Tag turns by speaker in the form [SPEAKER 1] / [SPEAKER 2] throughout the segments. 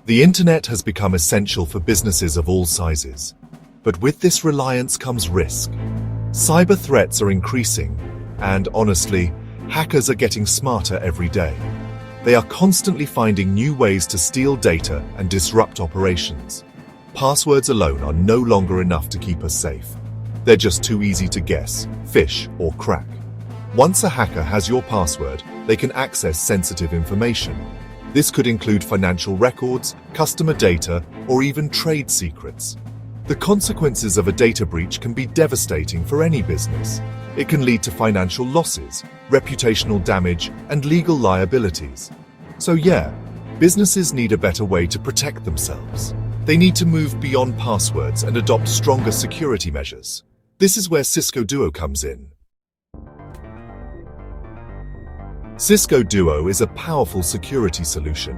[SPEAKER 1] The internet has become essential for businesses of all sizes. But with this reliance comes risk. Cyber threats are increasing, and honestly, hackers are getting smarter every day. They are constantly finding new ways to steal data and disrupt operations. Passwords alone are no longer enough to keep us safe. They're just too easy to guess, phish, or crack. Once a hacker has your password, they can access sensitive information. This could include financial records, customer data, or even trade secrets. The consequences of a data breach can be devastating for any business. It can lead to financial losses, reputational damage, and legal liabilities. So yeah, businesses need a better way to protect themselves. They need to move beyond passwords and adopt stronger security measures. This is where Cisco Duo comes in. Cisco Duo is a powerful security solution.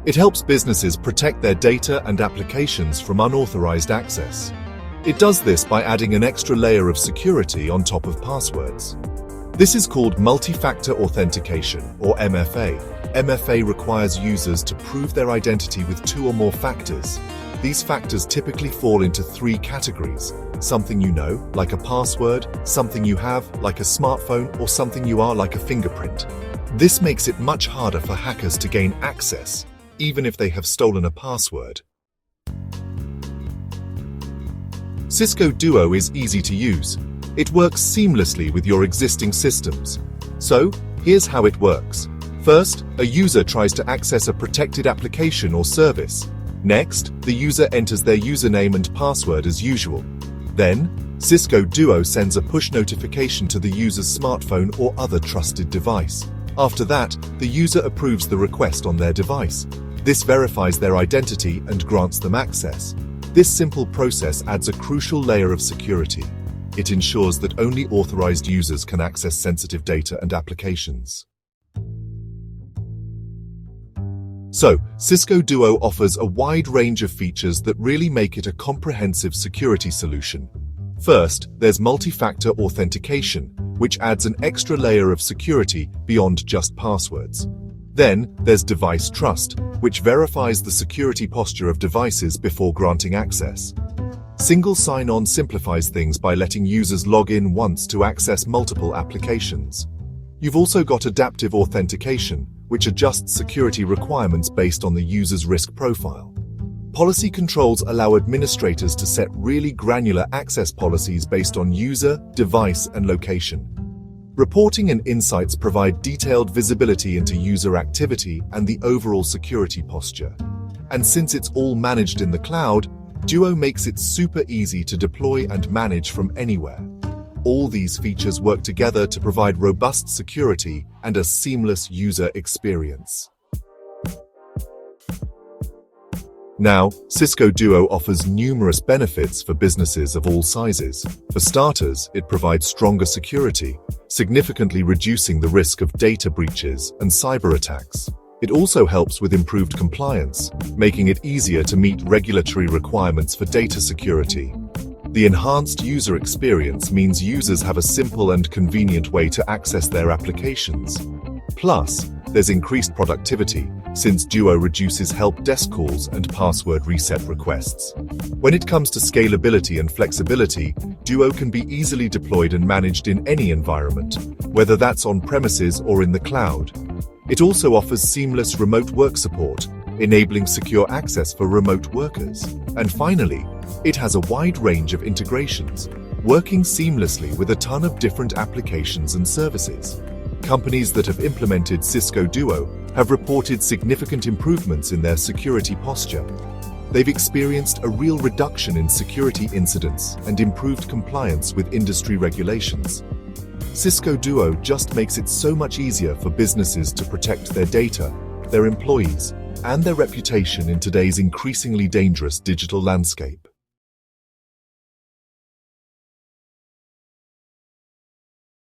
[SPEAKER 1] It helps businesses protect their data and applications from unauthorized access. It does this by adding an extra layer of security on top of passwords. This is called Multi-Factor Authentication, or MFA. MFA requires users to prove their identity with 2 or more factors. These factors typically fall into 3 categories: something you know, like a password; something you have, like a smartphone; or something you are, like a fingerprint. This makes it much harder for hackers to gain access, even if they have stolen a password. Cisco Duo is easy to use. It works seamlessly with your existing systems. So, here's how it works. First, a user tries to access a protected application or service. Next, the user enters their username and password as usual. Then, Cisco Duo sends a push notification to the user's smartphone or other trusted device. After that, the user approves the request on their device. This verifies their identity and grants them access. This simple process adds a crucial layer of security. It ensures that only authorized users can access sensitive data and applications. So, Cisco Duo offers a wide range of features that really make it a comprehensive security solution. First, there's multi-factor authentication, which adds an extra layer of security beyond just passwords. Then, there's device trust, which verifies the security posture of devices before granting access. Single sign-on simplifies things by letting users log in once to access multiple applications. You've also got adaptive authentication, which adjusts security requirements based on the user's risk profile. Policy controls allow administrators to set really granular access policies based on user, device, and location. Reporting and insights provide detailed visibility into user activity and the overall security posture. And since it's all managed in the cloud, Duo makes it super easy to deploy and manage from anywhere. All these features work together to provide robust security and a seamless user experience. Now, Cisco Duo offers numerous benefits for businesses of all sizes. For starters, it provides stronger security, significantly reducing the risk of data breaches and cyber attacks. It also helps with improved compliance, making it easier to meet regulatory requirements for data security. The enhanced user experience means users have a simple and convenient way to access their applications. Plus, there's increased productivity, since Duo reduces help desk calls and password reset requests. When it comes to scalability and flexibility, Duo can be easily deployed and managed in any environment, whether that's on premises or in the cloud. It also offers seamless remote work support, enabling secure access for remote workers. And finally, it has a wide range of integrations, working seamlessly with a ton of different applications and services. Companies that have implemented Cisco Duo have reported significant improvements in their security posture. They've experienced a real reduction in security incidents and improved compliance with industry regulations. Cisco Duo just makes it so much easier for businesses to protect their data, their employees, and their reputation in today's increasingly dangerous digital landscape.